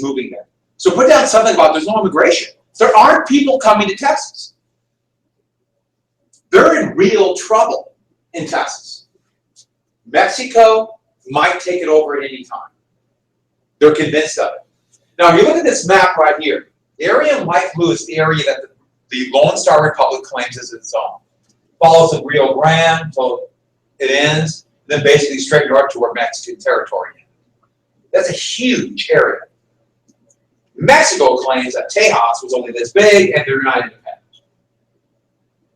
nobody's moving there. So put down something about there's no immigration. There aren't people coming to Texas. They're in real trouble in Texas. Mexico might take it over at any time. They're convinced of it. Now, if you look at this map right here, the area in light blue is the area that the Lone Star Republic claims as its own. Follows the Rio Grande until it ends, and then basically straight north toward Mexican territory. That's a huge area. Mexico claims that Tejas was only this big and they're not independent.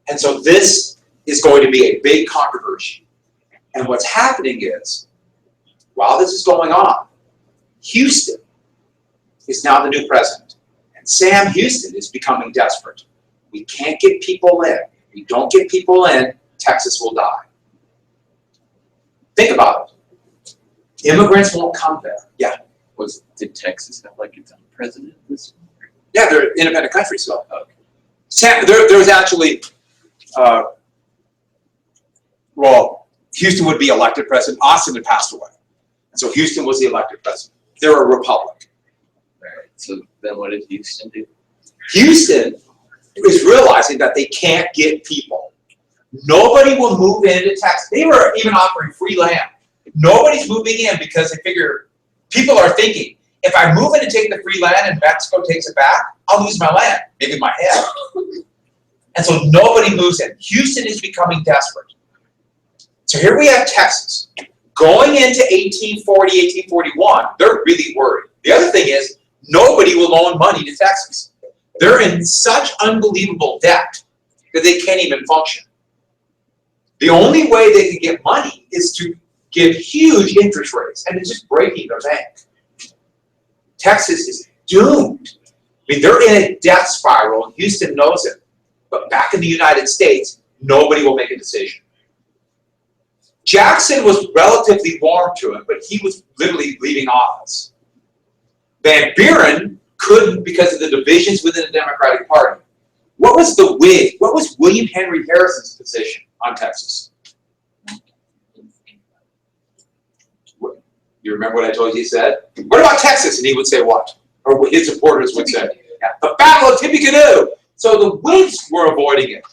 And so this is going to be a big controversy. And what's happening is, while this is going on, Houston is now the new president. And Sam Houston is becoming desperate. We can't get people in. If we don't get people in, Texas will die. Think about it. Immigrants won't come there. Yeah. Did Texas have like its own president this year? Yeah, they're independent countries. So okay. There's actually, well, Houston would be elected president. Austin had passed away. And so Houston was the elected president. They're a republic. Right. So then what did Houston do? Houston is realizing that they can't get people. Nobody will move into Texas. They were even offering free land. Nobody's moving in because they figure people are thinking, if I move in and take the free land and Mexico takes it back, I'll lose my land, maybe my head. And so nobody moves in. Houston is becoming desperate. So here we have Texas. Going into 1840, 1841, they're really worried. The other thing is, nobody will loan money to Texas. They're in such unbelievable debt that they can't even function. The only way they can get money is to give huge interest rates, and it's just breaking their bank. Texas is doomed. I mean, they're in a death spiral, and Houston knows it. But back in the United States, nobody will make a decision. Jackson was relatively warm to it, but he was literally leaving office. Van Buren couldn't because of the divisions within the Democratic Party. What was the Whig? What was William Henry Harrison's position on Texas? You remember what I told you he said? What about Texas? And he would say what? Or what his supporters would say. Yeah. The Battle of Tippecanoe. So the Whigs were avoiding it.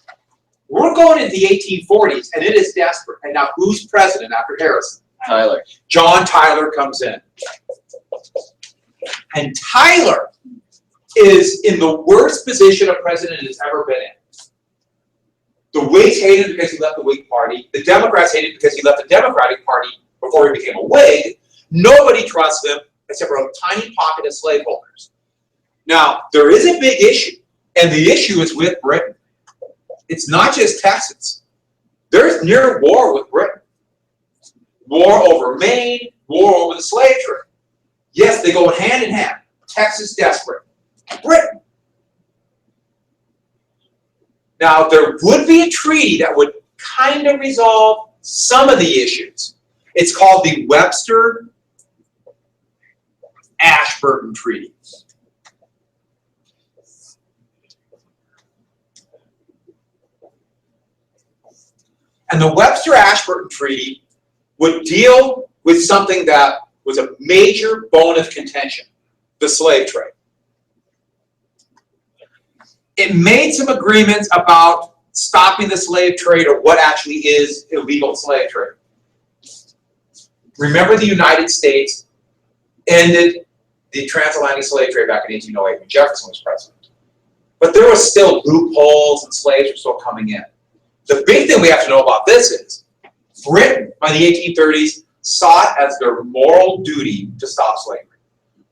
We're going into the 1840s, and it is desperate. And now who's president after Harrison? Tyler. John Tyler comes in. And Tyler is in the worst position a president has ever been in. The Whigs hated him because he left the Whig Party. The Democrats hated him because he left the Democratic Party before he became a Whig. Nobody trusts him except for a tiny pocket of slaveholders. Now, there is a big issue, and the issue is with Britain. It's not just Texas. There's near war with Britain. War over Maine, war over the slave trade. Yes, they go hand in hand. Texas desperate. Britain. Now, there would be a treaty that would kind of resolve some of the issues. It's called the Webster-Ashburton Treaty. And the Webster-Ashburton Treaty would deal with something that was a major bone of contention, the slave trade. It made some agreements about stopping the slave trade or what actually is illegal slave trade. Remember, the United States ended the transatlantic slave trade back in 1808 when Jefferson was president. But there were still loopholes and slaves were still coming in. The big thing we have to know about this is Britain, by the 1830s, saw it as their moral duty to stop slavery.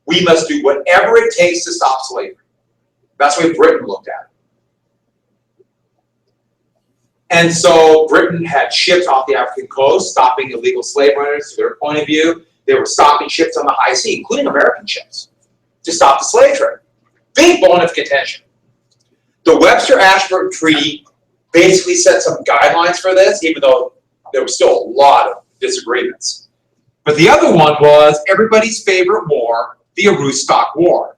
We must do whatever it takes to stop slavery. That's the way Britain looked at it. And so Britain had ships off the African coast, stopping illegal slave runners to their point of view. They were stopping ships on the high sea, including American ships, to stop the slave trade. Big bone of contention. The Webster-Ashburton Treaty basically set some guidelines for this, even though there was still a lot of disagreements. But the other one was everybody's favorite war, the Aroostook War.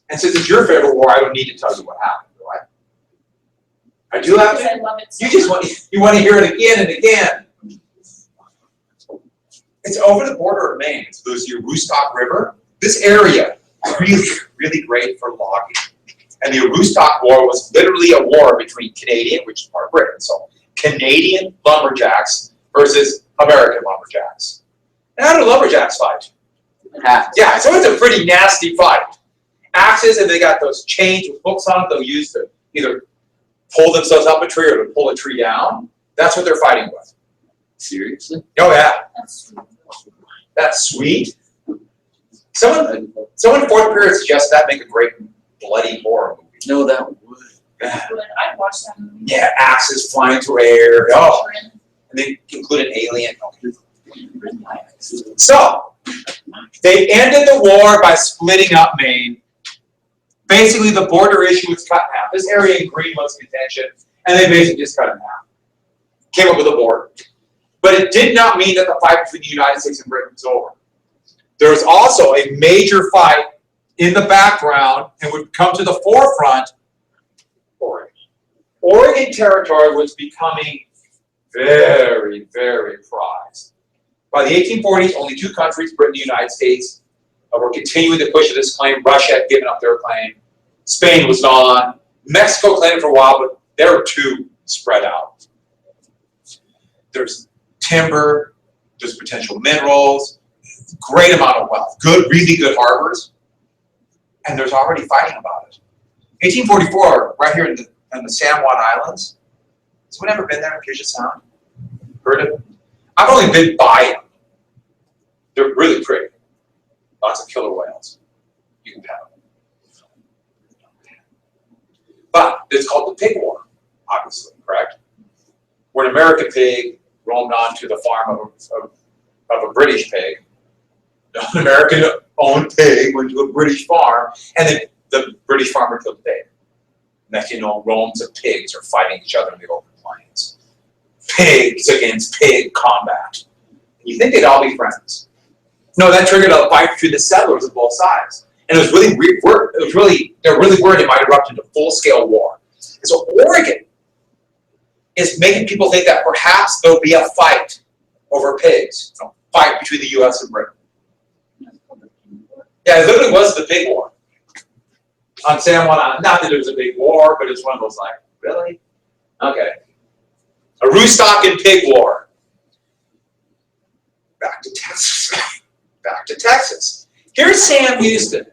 And since it's your favorite war, I don't need to tell you what happened, do I? I do have to? I love it so You just want to hear it again and again. It's over the border of Maine. It's the Aroostook River. This area is really, really great for logging. And the Aroostook War was literally a war between Canadian, which is part of Britain, so Canadian lumberjacks versus American lumberjacks. And how do lumberjacks fight? Yeah, so it's a pretty nasty fight. Axes, and they got those chains with hooks on it they'll use to either pull themselves up a tree or to pull a tree down. That's what they're fighting with. Seriously? Oh yeah. That's That's sweet. Someone in fourth period suggested that make a great bloody horror movie. No, that would. good. I'd watch that movie. Yeah, axes flying through air. Oh, and they include an alien. So, they ended the war by splitting up Maine. Basically, the border issue was cut in half. This area in green was contention, and they basically just cut it in half. Came up with a border. But it did not mean that the fight between the United States and Britain was over. There was also a major fight in the background and would come to the forefront, Oregon. Oregon territory was becoming very, very prized. By the 1840s, only two countries, Britain and the United States, were continuing the push of this claim. Russia had given up their claim. Spain was gone. Mexico claimed it for a while, but they were too spread out. There's timber, there's potential minerals, great amount of wealth, really good harbors, and there's already fighting about it. 1844, right here in the San Juan Islands. Has anyone ever been there in Puget Sound? Heard of it? I've only been by them. They're really pretty. Lots of killer whales. You can pet them. But it's called the Pig War, obviously, correct? Where an American pig roamed onto the farm of a British pig. An American-owned pig went to a British farm, and then the British farmer killed the pig. Next thing you know, roams of pigs are fighting each other in the open plains. Pigs against pig combat. You think they'd all be friends? No, that triggered a fight between the settlers of both sides, and it was really they're really worried it might erupt into full-scale war. And so Oregon is making people think that perhaps there'll be a fight over pigs, a fight between the U.S. and Britain. Yeah, it literally was the Pig War on San Juan Island. Not that it was a big war, but it's one of those like, really? Okay. Aroostook and Pig War. Back to Texas. Back to Texas. Here's Sam Houston.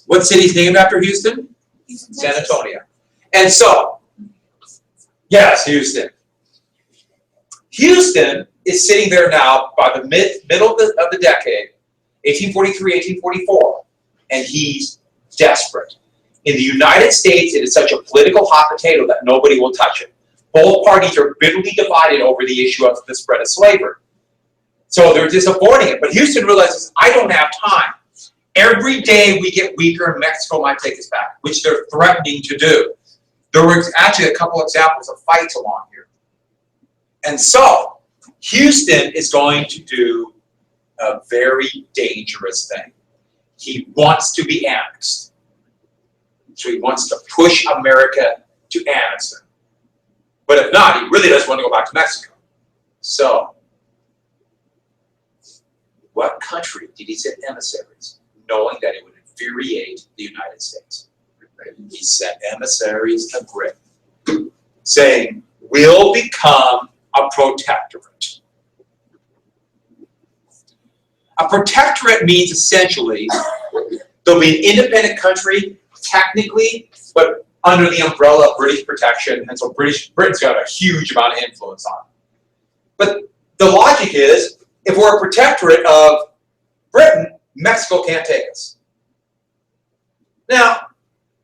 What city's named after Houston? San Antonio. And so, yes, Houston. Houston is sitting there now by the middle of the decade, 1843, 1844, and he's desperate. In the United States, it is such a political hot potato that nobody will touch it. Both parties are bitterly divided over the issue of the spread of slavery. So they're just avoiding it. But Houston realizes, I don't have time. Every day we get weaker and Mexico might take us back, which they're threatening to do. There were actually a couple examples of fights along here. And so Houston is going to do a very dangerous thing. He wants to be annexed. So he wants to push America to annex him. But if not, he really doesn't want to go back to Mexico. So, what country did he send emissaries, knowing that it would infuriate the United States? He sent emissaries to Britain, saying, we'll become a protectorate. A protectorate means essentially there'll be an independent country, technically, but under the umbrella of British protection, and so Britain's got a huge amount of influence on it. But the logic is, if we're a protectorate of Britain, Mexico can't take us. Now,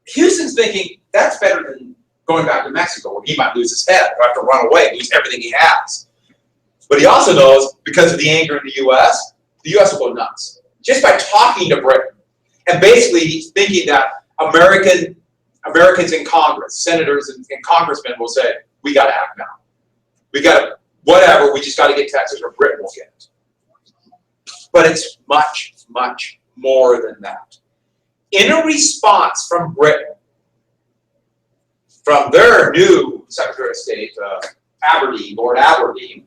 Houston's thinking, that's better than going back to Mexico, where he might lose his head, or have to run away, lose everything he has. But he also knows, because of the anger in the U.S. will go nuts. Just by talking to Britain. And basically, he's thinking that Americans in Congress, senators and congressmen will say, we got to act now. We got to, whatever, we just got to get Texas or Britain will get it. But it's much, much more than that. In a response from Britain, from their new Secretary of State, Lord Aberdeen,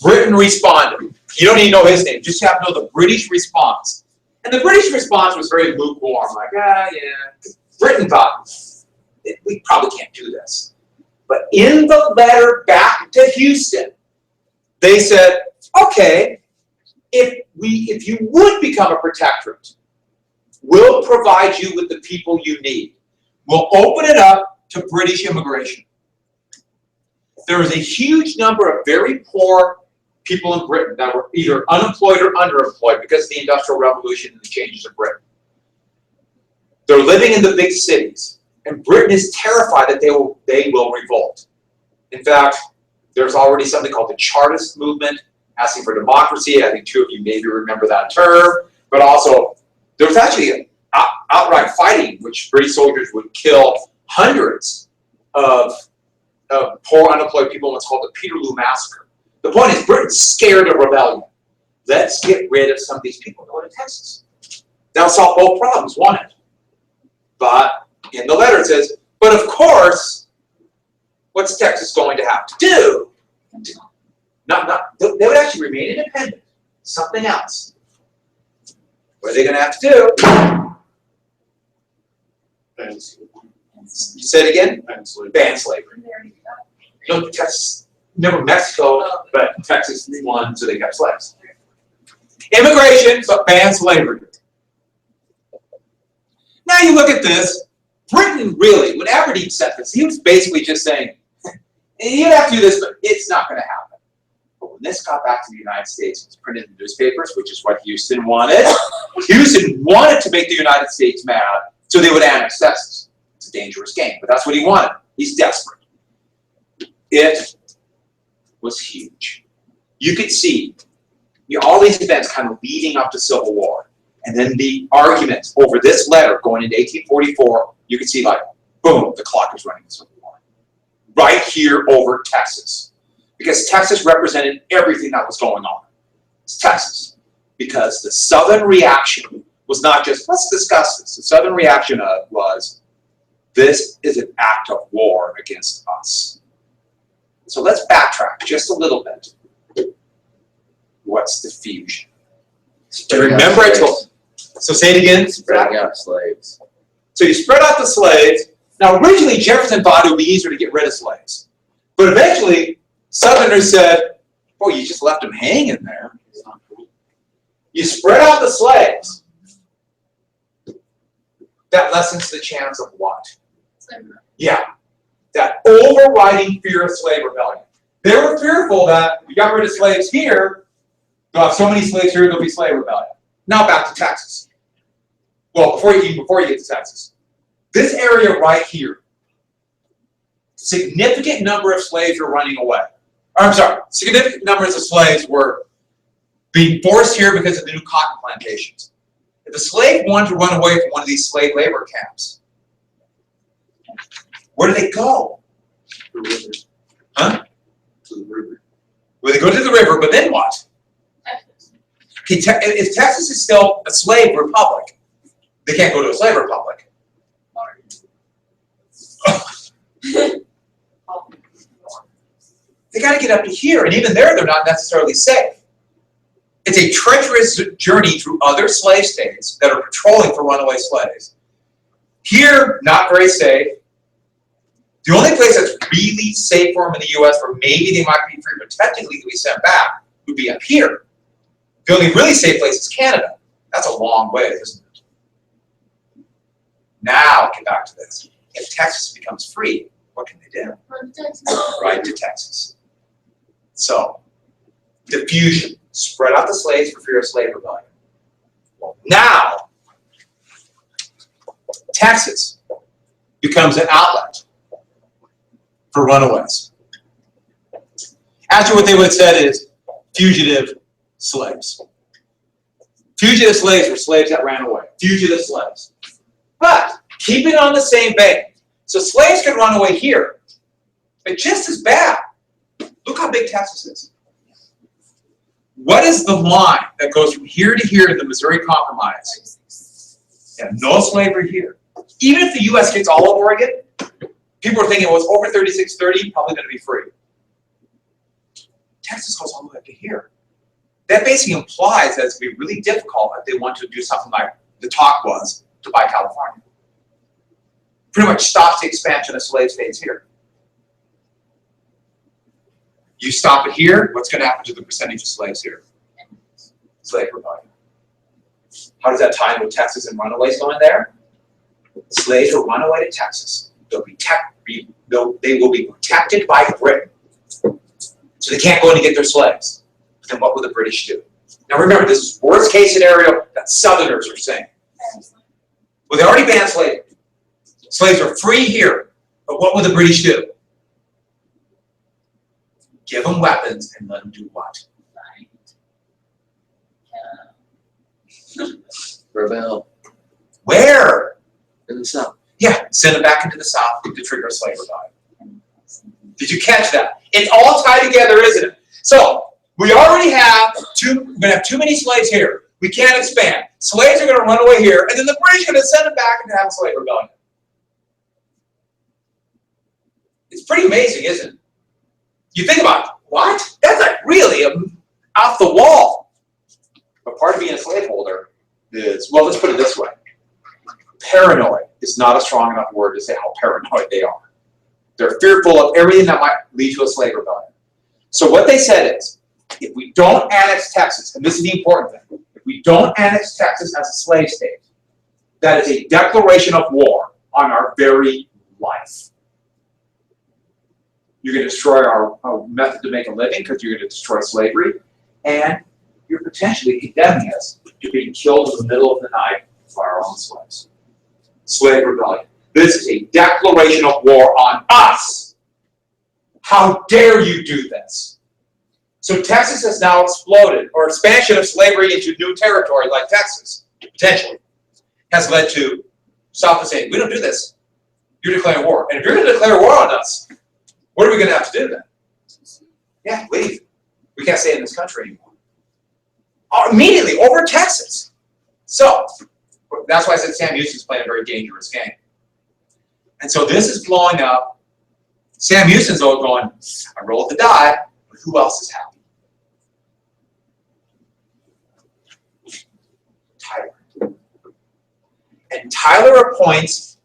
Britain responded. You don't even know his name, just have to know the British response. And the British response was very lukewarm, like, yeah. Britain thought, we probably can't do this. But in the letter back to Houston, they said, okay, if you would become a protectorate, we'll provide you with the people you need. We'll open it up to British immigration. There was a huge number of very poor people in Britain that were either unemployed or underemployed because of the Industrial Revolution and the changes in Britain. They're living in the big cities, and Britain is terrified that they will revolt. In fact, there's already something called the Chartist movement, asking for democracy. I think two of you maybe remember that term, but also there was actually outright fighting, which British soldiers would kill hundreds of poor unemployed people in what's called the Peterloo Massacre. The point is, Britain's scared of rebellion. Let's get rid of some of these people and go to Texas. That'll solve both problems, won't it? But in the letter it says, but of course, what's Texas going to have to do? They would actually remain independent. Something else. What are they going to have to do? Ban slavery. You said it again? Ban slavery. Ban slavery. No, Texas, never Mexico, but Texas won, so they kept slaves. Immigration, but ban slavery. Now you look at this, Britain really, when Aberdeen said this, he was basically just saying, you'd have to do this, but it's not going to happen. But when this got back to the United States, it was printed in the newspapers, which is what Houston wanted. Houston wanted to make the United States mad, so they would annex Texas. It's a dangerous game, but that's what he wanted. He's desperate. It was huge. You could see all these events kind of leading up to Civil War. And then the argument over this letter going into 1844, you can see like, boom, the clock is running the Civil War. Right here over Texas. Because Texas represented everything that was going on. It's Texas. Because the Southern reaction was not just, let's discuss this. The Southern reaction was, this is an act of war against us. So let's backtrack just a little bit. What's the fusion? Remember I told, so say it again. Spreading out slaves. So you spread out the slaves. Now originally Jefferson thought it would be easier to get rid of slaves. But eventually Southerners said, boy, you just left them hanging there. You spread out the slaves. That lessens the chance of what? Yeah. That overriding fear of slave rebellion. They were fearful that we got rid of slaves here, they'll have so many slaves here, there'll be slave rebellion. Now back to Texas. Well, before you get to Texas. This area right here, significant number of slaves were running away. I'm sorry, significant numbers of slaves were being forced here because of the new cotton plantations. If a slave wanted to run away from one of these slave labor camps, where do they go? The river. Huh? To the river. Well, they go to the river, but then what? Okay, if Texas is still a slave republic, they can't go to a slave republic. They got to get up to here, and even there, they're not necessarily safe. It's a treacherous journey through other slave states that are patrolling for runaway slaves. Here, not very safe. The only place that's really safe for them in the U.S., where maybe they might be free, but technically could be sent back, would be up here. The only really safe place is Canada. That's a long way, isn't it? Now, get back to this. If Texas becomes free, what can they do? Right to Texas. So, diffusion. Spread out the slaves for fear of slave rebellion. Well, now, Texas becomes an outlet for runaways. Actually, what they would have said is fugitive slaves. Fugitive slaves were slaves that ran away. Fugitive slaves. But keep it on the same vein. So slaves can run away here, but just as bad. Look how big Texas is. What is the line that goes from here to here in the Missouri Compromise? Yeah, no slavery here. Even if the U.S. gets all of Oregon, people are thinking, well, it's over 3630, probably going to be free. Texas goes all the way up to here. That basically implies that it's going to be really difficult if they want to do something like the talk was to buy California. Pretty much stops the expansion of slave states here. You stop it here, what's going to happen to the percentage of slaves here? Slave rebellion. How does that tie in with Texas and runaways going there? Slaves will run away to Texas. They will be protected by Britain. So they can't go in and get their slaves. Then what will the British do? Now remember, this is worst case scenario that Southerners are saying. Well, they already banned slavery. Slaves are free here. But what will the British do? Give them weapons and let them do what? Rebel Where? in the South. Yeah, send them back into the South to trigger a slave rebellion. Did you catch that? It's all tied together, isn't it? So, we already have we're going to have too many slaves here. We can't expand. Slaves are going to run away here, and then the British are going to send them back and have a slave rebellion. It's pretty amazing, isn't it? You think about it. What? That's like really off the wall. But part of being a slaveholder is, well, let's put it this way. Paranoid is not a strong enough word to say how paranoid they are. They're fearful of everything that might lead to a slave rebellion. So what they said is, if we don't annex Texas, and this is the important thing, if we don't annex Texas as a slave state, that is a declaration of war on our very life. You're going to destroy our method to make a living because you're going to destroy slavery, and you're potentially condemning us to being killed in the middle of the night by our own slaves. Slave rebellion. This is a declaration of war on us. How dare you do this? So Texas has now exploded, or expansion of slavery into new territory like Texas, potentially, has led to South saying, we don't do this. You're declaring war. And if you're going to declare war on us, what are we going to have to do then? Yeah, leave. We can't stay in this country anymore. Immediately over Texas. So, that's why I said Sam Houston's playing a very dangerous game. And so this is blowing up. Sam Houston's all going, I rolled the die, but who else is happy? Tyler. And Tyler appoints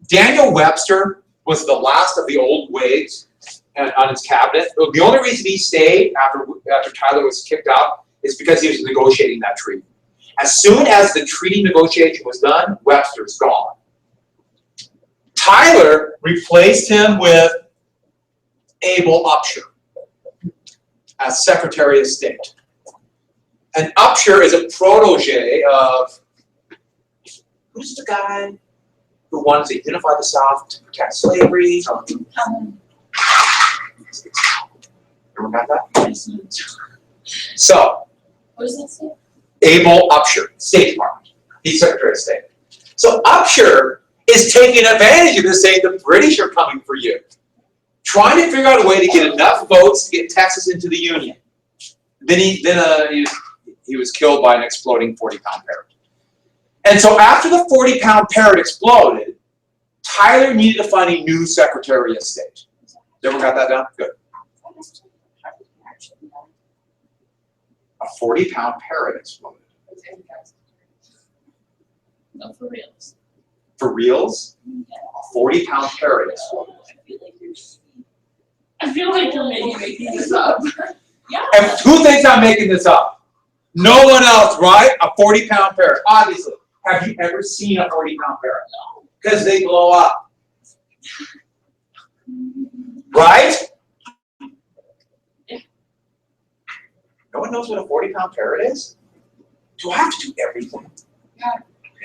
Daniel Webster was the last of the old Whigs on his cabinet. The only reason he stayed after Tyler was kicked out is because he was negotiating that treaty. As soon as the treaty negotiation was done, Webster's gone. Tyler replaced him with Abel Upshur as Secretary of State. And Upshur is a protege of, who's the guy who wanted to unify the South to protect slavery? Everyone got that? So, What does that say? Abel Upshur, State Department. He's Secretary of State. So Upshur is taking advantage of this, saying the British are coming for you. Trying to figure out a way to get enough votes to get Texas into the Union. Then he was killed by an exploding 40-pound parrot. And so after the 40-pound parrot exploded, Tyler needed to find a new Secretary of State. Everyone got that down? Good. A 40-pound parrot exploded. No, for reals. For reals? A 40-pound parrot exploded. I feel like you're making this up. Yeah. And who thinks I'm making this up? No one else, right? A 40-pound parrot. Obviously. Have you ever seen a 40-pound parrot? No. Because they blow up. Right? No one knows what a 40-pound parrot is? Do I have to do everything? Yeah.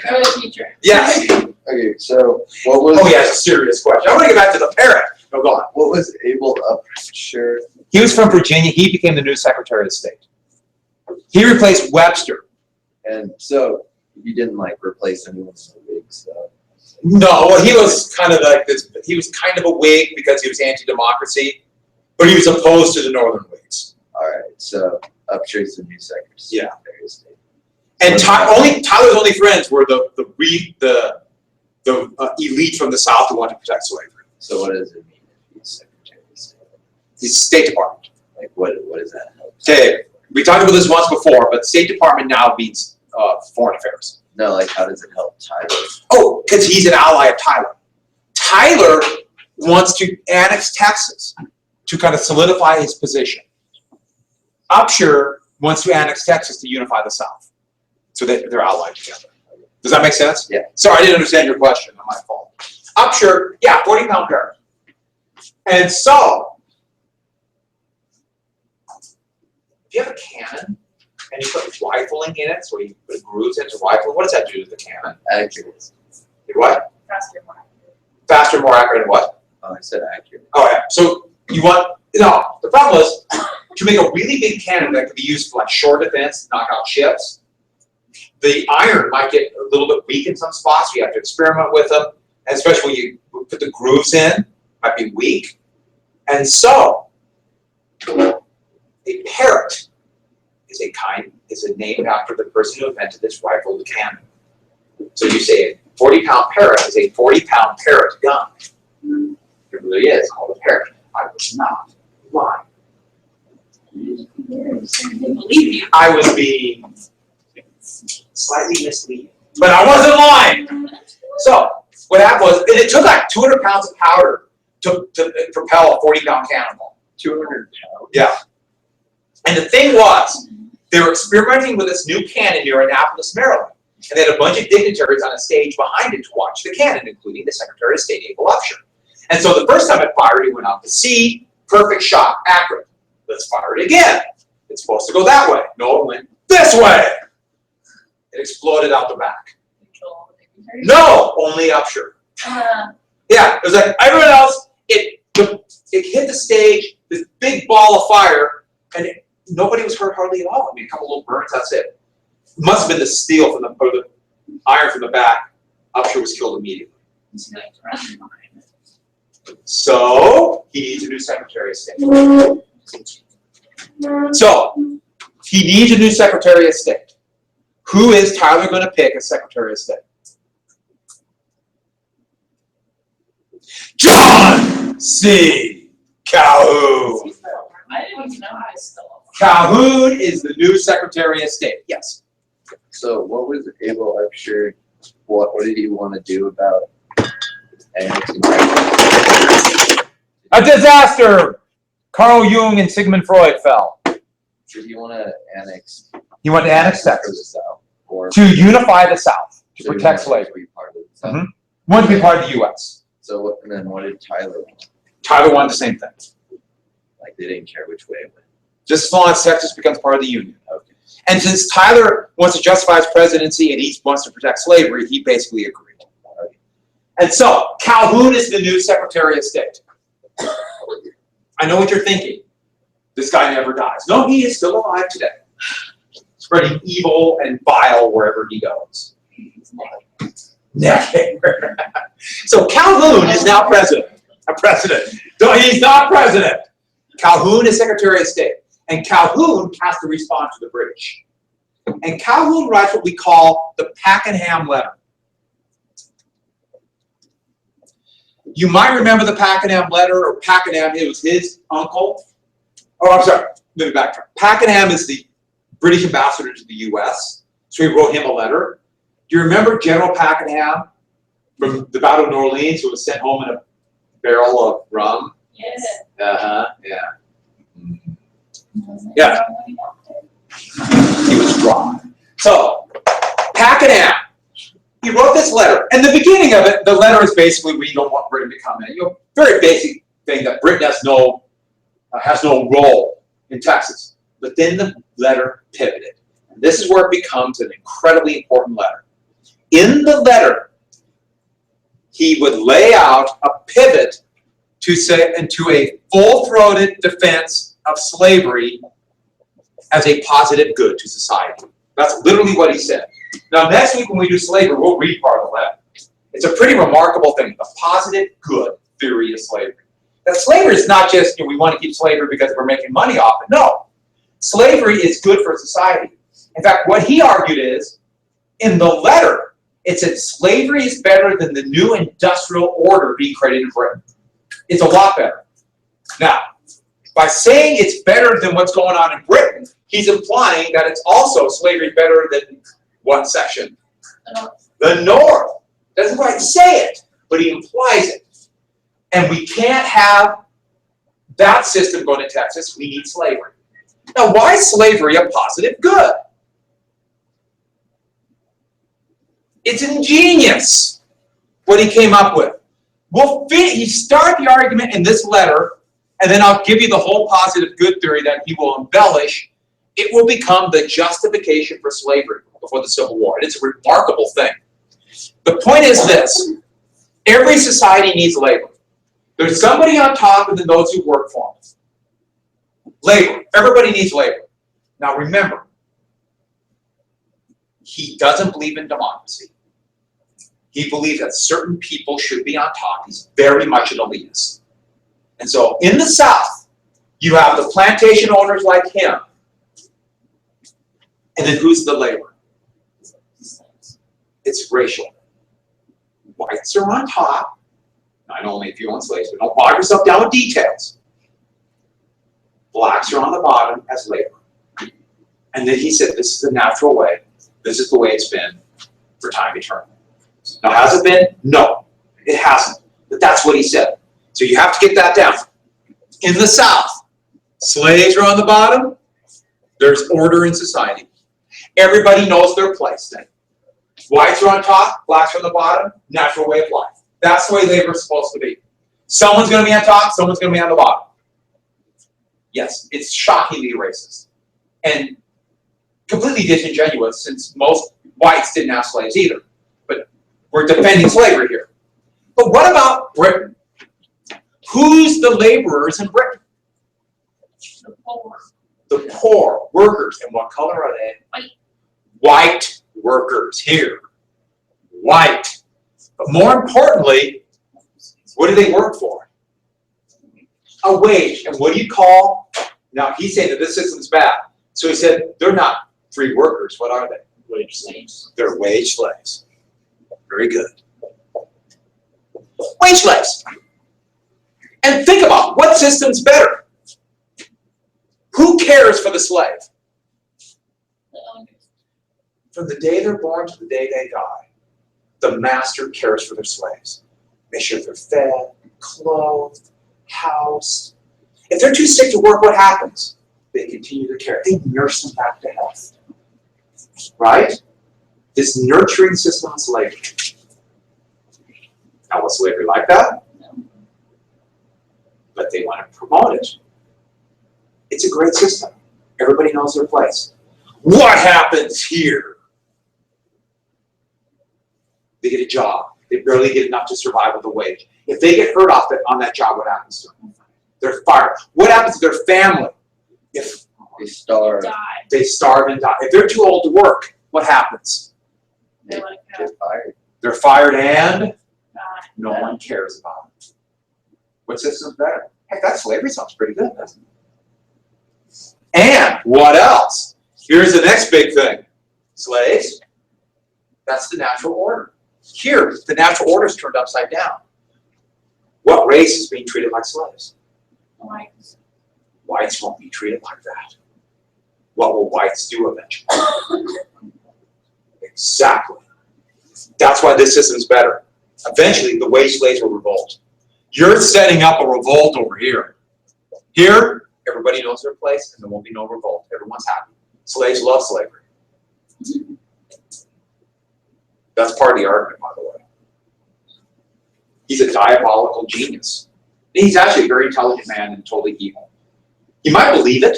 Go to the teacher. Yes. Okay, so what was? Oh yeah, it's a serious question. I want to get back to the parrot. No, go on. What was Abel Upshur? He was from Virginia. He became the new Secretary of State. He replaced Webster. And so you didn't like replace anyone in the Whig stuff. No, well, he was kind of like this. He was kind of a Whig because he was anti-democracy, but he was opposed to the Northern Whigs. All right, so Upshur's the new Secretary of State. And Tyler's only friends were the elite from the South who wanted to protect slavery. So what does it mean if he's Secretary of State? He's State Department. Like, what does that help? Okay, we talked about this once before, but State Department now means foreign affairs. No, like, how does it help Tyler? Oh, because he's an ally of Tyler. Tyler wants to annex Texas to kind of solidify his position. Upshur wants to annex Texas to unify the South. So they're allied together. Does that make sense? Yeah. Sorry, I didn't understand your question. Not my fault. Upshur, yeah, 40-pound parrot. And so, if you have a cannon and you put rifling in it, so you put grooves into rifling, what does that do to the cannon? Accurate. What? Faster, more. Faster, more accurate, and what? Oh, I said accurate. Oh yeah. So you want the problem is to make a really big cannon that can be used for like shore defense, knock out ships. The iron might get a little bit weak in some spots. So you have to experiment with them, and especially when you put the grooves in, might be weak. And so a parrot is named after the person who invented this rifled cannon. So you say a 40-pound parrot is a 40-pound parrot gun. It really is called a parrot. I was not lying. I believe you. I was being slightly misleading, but I wasn't lying. So what happened was, and it took like 200 pounds of powder to propel a 40-pound cannonball. 200 pounds? Yeah. And the thing was, they were experimenting with this new cannon near Annapolis, Maryland. And they had a bunch of dignitaries on a stage behind it to watch the cannon, including the Secretary of State, Abel Upshur. And so the first time it fired, it went out to sea, perfect shot, accurate. Let's fire it again. It's supposed to go that way. No, it went this way. It exploded out the back. No, only Upshur. Yeah, it was like everyone else, it hit the stage, this big ball of fire, and nobody was hurt hardly at all. I mean, a couple little burns, that's it. It must have been the steel from or the iron from the back. Upshur was killed immediately. So he needs a new Secretary of State. So he needs a new Secretary of State. Who is Tyler going to pick as Secretary of State? John C. Calhoun. I didn't even know I was still alive. Calhoun is the new Secretary of State. Yes. So what was Abel Upshur, what did he want to do about annexing? A disaster. Carl Jung and Sigmund Freud fell. Did he want to annex? He wanted to annex For the Texas South? Or to unify the South, to so he protect wanted slavery. to be part of the South? Mhm. Wanted to be part of the U.S. So what did Tyler want? Tyler wanted the same thing. Like, they didn't care which way it went. Just as long as Texas becomes part of the Union. Okay. And since Tyler wants to justify his presidency and he wants to protect slavery, he basically agreed. And so, Calhoun is the new Secretary of State. I know what you're thinking. This guy never dies. No, he is still alive today. Spreading evil and bile wherever he goes. So Calhoun is now president. No, he's not president. Calhoun is Secretary of State. And Calhoun has to respond to the British. And Calhoun writes what we call the Pakenham Letter. You might remember the Pakenham Letter, or Pakenham, it was his uncle. Oh, I'm sorry, let me backtrack. Pakenham is the British ambassador to the US, so he wrote him a letter. Do you remember General Pakenham from the Battle of New Orleans, who was sent home in a barrel of rum? Yes. Yeah. Yeah. He was dry. So, Pakenham, he wrote this letter, and the beginning of it, the letter is basically we don't want Britain to come in. Very basic thing that Britain has no role in Texas. But then the letter pivoted. And this is where it becomes an incredibly important letter. In the letter, he would lay out a pivot to say into a full-throated defense of slavery as a positive good to society. That's literally what he said. Now, next week when we do slavery, we'll read part of the letter. It's a pretty remarkable thing, the positive good theory of slavery. That slavery is not just, we want to keep slavery because we're making money off it. No. Slavery is good for society. In fact, what he argued is, in the letter, it said slavery is better than the new industrial order being created in Britain. It's a lot better. Now, By saying it's better than what's going on in Britain, he's implying that it's also slavery better than what section? The North. Doesn't quite say it, but he implies it. And we can't have that system going to Texas. We need slavery. Now, why is slavery a positive good? It's ingenious what he came up with. He started the argument in this letter, and then I'll give you the whole positive good theory that he will embellish. It will become the justification for slavery before the Civil War. And it's a remarkable thing. The point is this. Every society needs labor. There's somebody on top and then those who work for them. Labor. Everybody needs labor. Now remember, he doesn't believe in democracy. He believes that certain people should be on top. He's very much an elitist. And so in the South, you have the plantation owners like him. And then who's the labor? It's racial. Whites are on top. Not only if you own slaves, but don't bog yourself down with details. Blacks are on the bottom as labor. And then he said, this is the natural way. This is the way it's been for time eternal. Now, has it been? No, it hasn't. But that's what he said. So you have to get that down. In the South, slaves are on the bottom. There's order in society. Everybody knows their place then. Whites are on top, blacks are on the bottom, natural way of life. That's the way labor is supposed to be. Someone's going to be on top, someone's going to be on the bottom. Yes, it's shockingly racist. And completely disingenuous since most whites didn't have slaves either. But we're defending slavery here. But what about Britain? Who's the laborers in Britain? The poor. The poor workers. And what color are they? White. White workers here. White. But more importantly, what do they work for? A wage. And what do you call? Now, he's saying that this system's bad. So he said, they're not free workers. What are they? Wage slaves. They're wage slaves. Very good. Wage slaves. And think about what system's better. Who cares for the slave? The owners. From the day they're born to the day they die, the master cares for their slaves. Make sure they're fed, clothed, housed. If they're too sick to work, what happens? They continue their care. They nurse them back to health. Right? This nurturing system of slavery. Now, was slavery like that? No. But they want to promote it. It's a great system. Everybody knows their place. What happens here? They get a job. They barely get enough to survive with a wage. If they get hurt on that job, what happens to them? They're fired. What happens to their family? If They starve. Die. they starve and die. If they're too old to work, what happens? They're like, Get fired. They're fired and die. no one cares about it. What system's better? Heck, that slavery sounds pretty good, doesn't it? And what else? Here's the next big thing. Slaves, that's the natural order. Here, the natural order is turned upside down. What race is being treated like slaves? Whites. Whites won't be treated like that. What will whites do eventually? Exactly. That's why this system's better. Eventually, the wage slaves will revolt. You're setting up a revolt over here. Here, everybody knows their place, and there won't be no revolt. Everyone's happy. Slaves love slavery. That's part of the argument, by the way. He's a diabolical genius. He's actually a very intelligent man and totally evil. You might believe it,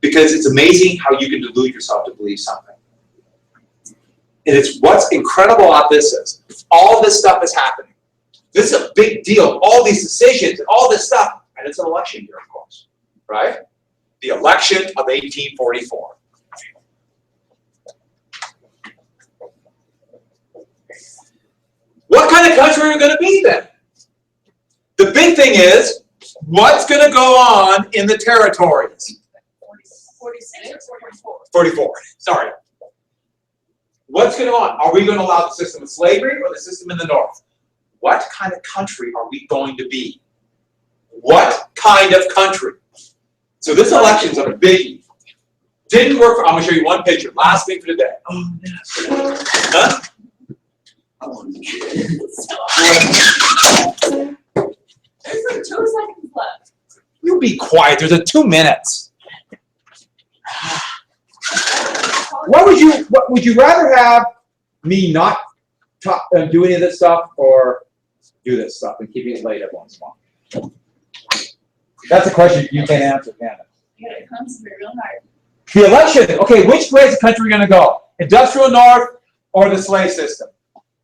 because it's amazing how you can delude yourself to believe something. And it's what's incredible about this is, all this stuff is happening. This is a big deal. All these decisions and all this stuff. And it's an election year, of course. Right? The election of 1844. What kind of country are we going to be then? The big thing is, what's going to go on in the territories? 46 or 44? 44, sorry. What's going on? Are we going to allow the system of slavery or the system in the north? What kind of country are we going to be? What kind of country? So this election's a biggie. Didn't work for, I'm gonna show you one picture, last thing for the day. Huh? There's like 2 seconds left. You be quiet, there's 2 minutes. What would you rather have me not do any of this stuff or do this stuff and keeping it late every once in a while? That's a question you can't answer, can it? You gotta concentrate real hard. The election, okay, which way is the country gonna go? Industrial North or the slave system?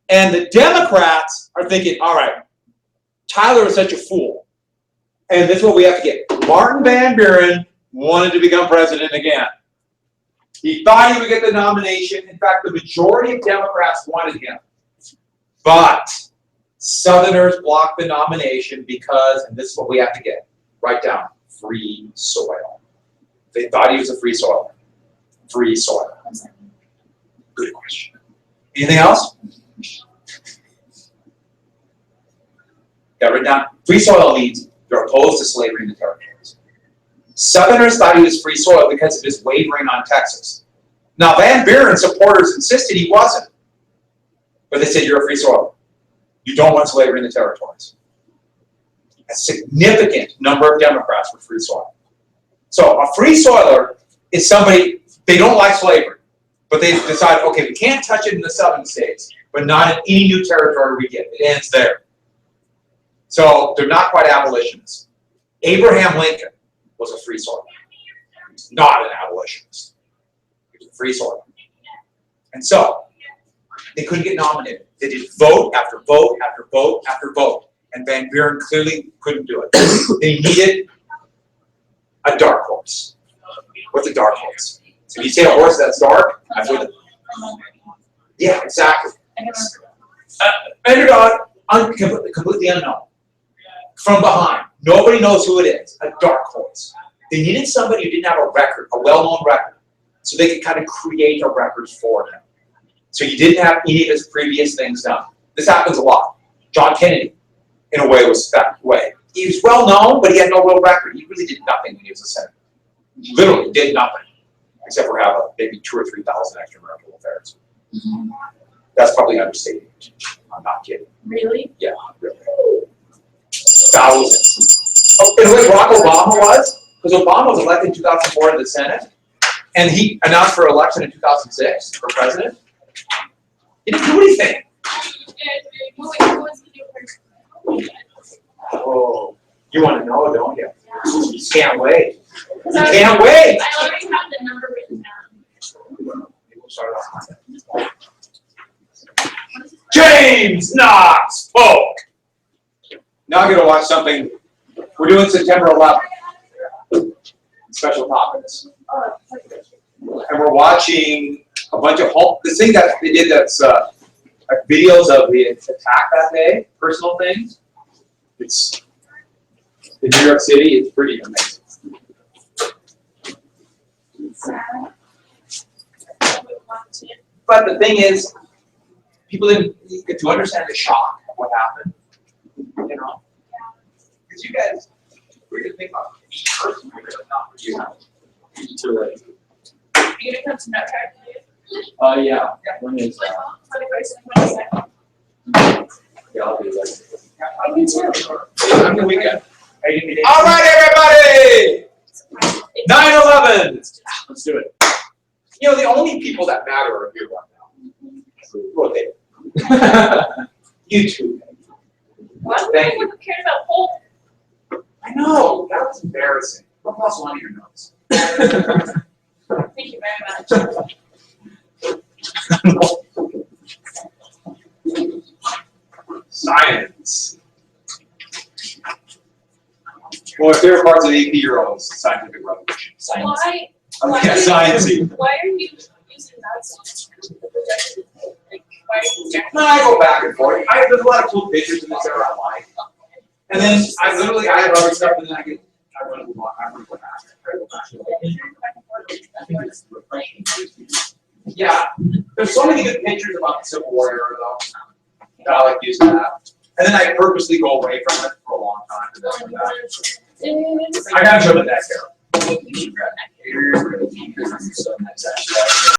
And the Democrats are thinking, all right, Tyler is such a fool. And this is what we have to get. Martin Van Buren wanted to become president again. He thought he would get the nomination. In fact, the majority of Democrats wanted him. But Southerners blocked the nomination because, and this is what we have to get, write down, free soil. They thought he was a free soiler. Free soil. Good question. Anything else? Got it written down. Free soil means they're opposed to slavery in the territories. Southerners thought he was free soil because of his wavering on Texas. Now, Van Buren supporters insisted he wasn't. But they said, you're a free soiler. You don't want slavery in the territories. A significant number of Democrats were free soil. So a free soiler is somebody, they don't like slavery, but they decide, okay, we can't touch it in the southern states, but not in any new territory we get. It ends there. So they're not quite abolitionists. Abraham Lincoln was a free soiler, not an abolitionist. He was a free soiler. And so they couldn't get nominated. They did vote after vote after vote after vote. And Van Buren clearly couldn't do it. They needed a dark horse. What's a dark horse? So if you say a horse that's dark, that's what yeah, exactly. Underdog, completely unknown. From behind. Nobody knows who it is. A dark horse. They needed somebody who didn't have a record, a well-known record, so they could kind of create a record for him. So he didn't have any of his previous things done. This happens a lot. John Kennedy, in a way, was that way. He was well known, but he had no real record. He really did nothing when he was a senator. He literally did nothing, except for have maybe 2,000 or 3,000 extramarital affairs. Mm-hmm. That's probably understated. I'm not kidding. Really? Yeah, really. Thousands. Oh, and the way Barack Obama was, because Obama was elected in 2004 to the Senate, and he announced for election in 2006 for president. He didn't do anything. Oh, you want to know, don't you? You can't wait. You can't wait. I already have the number written down. We'll start off on that. James Knox Polk. Now I'm going to watch something. We're doing September 11th. Special topics. And we're watching a bunch of this thing that they did that's like videos of the attack that day, personal things. It's in New York City. It's pretty amazing. But the thing is, people didn't get to understand the shock of what happened. You know, because you guys were going to think about each person, not for you. Too late. You gonna come to Nutcracker? Yeah. When is that? 21st and 22nd. Yeah, I'll do that. Me too. On the weekend. All right, everybody! 9/11. Let's do it. You know, the only people that matter are here right now. Well, they. You too. Why would Thank anyone care about Polk? I know, that was embarrassing. What else on your notes? Thank you very much. Science. Well, if there are parts of the AP you're on, it's scientific revolution. Science. Why? Yeah, science. Why are you using that so much? Like, why are you No, I go back and forth. There's a lot of cool pictures in this era I like. And then I have other stuff, and then I want to move on. I want to go back. I think it's refreshing. Yeah, there's so many good pictures about the Civil War era, though, that I like using that. And then I purposely go away from it for a long time. And then come back. I gotta show the next era. Cheaper on that.